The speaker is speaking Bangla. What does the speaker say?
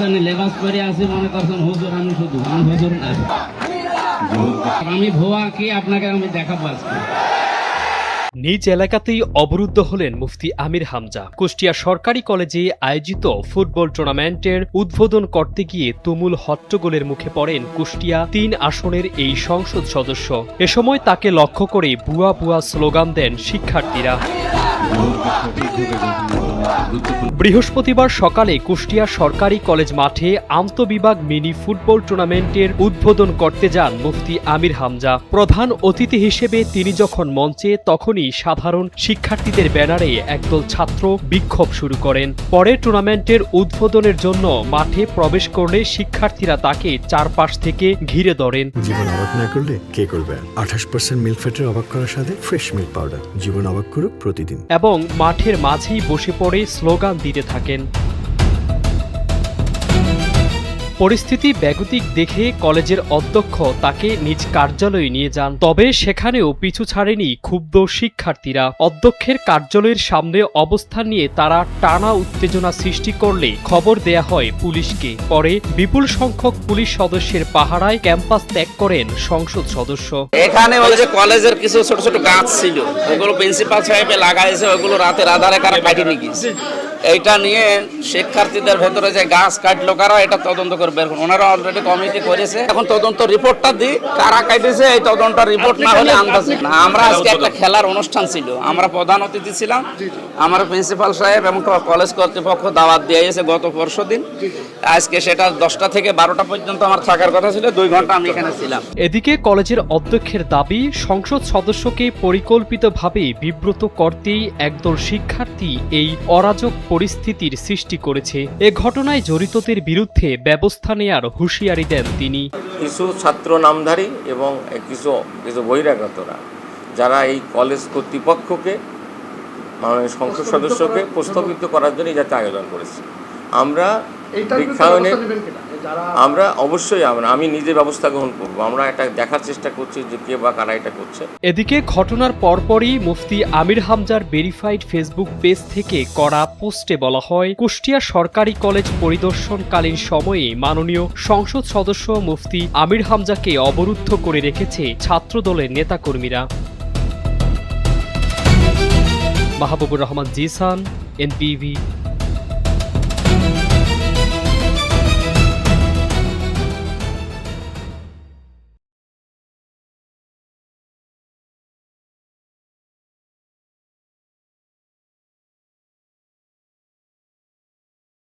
জানি লেবাস পরে আছে মনে করছেন হুজুর, আমি শুধু আমি হুজুর না, আমি ভুয়া কি আপনাকে আমি দেখাবো আজকে। নিজ এলাকাতেই অবরুদ্ধ হলেন মুফতি আমির হামজা। কুষ্টিয়া সরকারি কলেজে আয়োজিত ফুটবল টুর্নামেন্টের উদ্বোধন করতে গিয়ে তুমুল হট্টগোলের মুখে পড়েন কুষ্টিয়া ৩ আসনের এই সংসদ সদস্য। এ সময় তাকে লক্ষ্য করে বুয়া বুয়া স্লোগান দেন শিক্ষার্থীরা। বৃহস্পতিবার সকালে কুষ্টিয়া সরকারি কলেজ মাঠে আন্তবিভাগ মিনি ফুটবল টুর্নামেন্টের উদ্বোধন করতে যান মুফতি আমির হামজা। প্রধান অতিথি হিসেবে তিনি যখন মঞ্চে, তখনই সাধারণ শিক্ষার্থীদের ব্যানারে একদল ছাত্র বিক্ষোভ শুরু করেন। পরে টুর্নামেন্টের উদ্বোধনের জন্য মাঠে প্রবেশ করলে শিক্ষার্থীরা তাকে চারপাশ থেকে ঘিরে ধরেন। জীবন অবাক না করলে কে করবে? 28% মিল্ক ফ্যাটের অবাক করার সাথে ফ্রেশ মিল্ক পাউডার। জীবন অবাক করুক প্রতিদিন। এবং মাঠের মাঝেই বসে পড়ে স্লোগান দিতে থাকেন। পরিস্থিতি বেগতিক দেখে কলেজের অধ্যক্ষ তাকে নিজ কার্যালয়ে নিয়ে যান। তবে সেখানেও পিছু ছাড়েনি ক্ষুব্ধ শিক্ষার্থীরা। অধ্যক্ষের কার্যালয়ের সামনে অবস্থান নিয়ে তারা টানা উত্তেজনা সৃষ্টি করলে খবর দেয়া হয় পুলিশকে। পরে বিপুল সংখ্যক পুলিশ সদস্যের পাহারায় ক্যাম্পাস ত্যাগ করেন সংসদ সদস্য। এখানে ওই যে কলেজের কিছু ছোট ছোট গাছ ছিল, ওগুলো প্রিন্সিপাল সাহেবে লাগাইছে, ওগুলো রাতের আধারে কারা কাটিয়ে নিয়ে গিয়েছে। এইটা নিয়ে শিক্ষার্থীদের ভেতরে যে গাছ কাটলো কারা, এটা তদন্ত করে বের করুন। ওনারা অলরেডি কমিটি করেছে, এখন তদন্ত রিপোর্টটা দিই কারা কাটেছে। এই তদন্ত রিপোর্ট না হলে আন্দাজ না। আমরা আজকে একটা খেলার অনুষ্ঠান ছিল, আমরা প্রধান অতিথি ছিলাম। আমার প্রিন্সিপাল সাহেব এবং কলেজ কর্তৃপক্ষ দাওয়াত দিয়েছে গত পরশুদিন। আজকে সেটা 10টা থেকে 12টা পর্যন্ত আমার থাকার কথা ছিল, 2 ঘন্টা আমি এখানে ছিলাম। এদিকে কলেজের অধ্যক্ষের দাবি, সংসদ সদস্যকে পরিকল্পিতভাবে বিব্রত করতেই একদল শিক্ষার্থী এই অরাজক পরিস্থিতির সৃষ্টি করেছে। এ ঘটনায় জড়িতদের বিরুদ্ধে ব্যবস্থা নেয়ার হুঁশিয়ারি দেন তিনি। কিছু ছাত্র নামধারী এবং কিছু বহিরাগতরা যারা এই কলেজ কর্তৃপক্ষকে মাননীয় সংসদ সদস্যকে প্রস্তাবিত করার জন্য যাতে আয়োজন করেছে। আমরা অবশ্যই আমি নিজে ব্যবস্থা গ্রহণ করবো। আমরা এটা দেখার চেষ্টা করছি যে কে বা কারা এটা করছে। এদিকে ঘটনার পরপরই মুফতি আমির হামজার ভেরিফাইড ফেসবুক পেজ থেকে করা পোস্টে বলা হয়, কুষ্টিয়া সরকারি কলেজ পরিদর্শনকালীন সময়ে মাননীয় সংসদ সদস্য মুফতি আমির হামজাকে অবরুদ্ধ করে রেখেছে ছাত্রদলের নেতাকর্মীরা। মাহবুবুর রহমান জিসান, এনপিভি।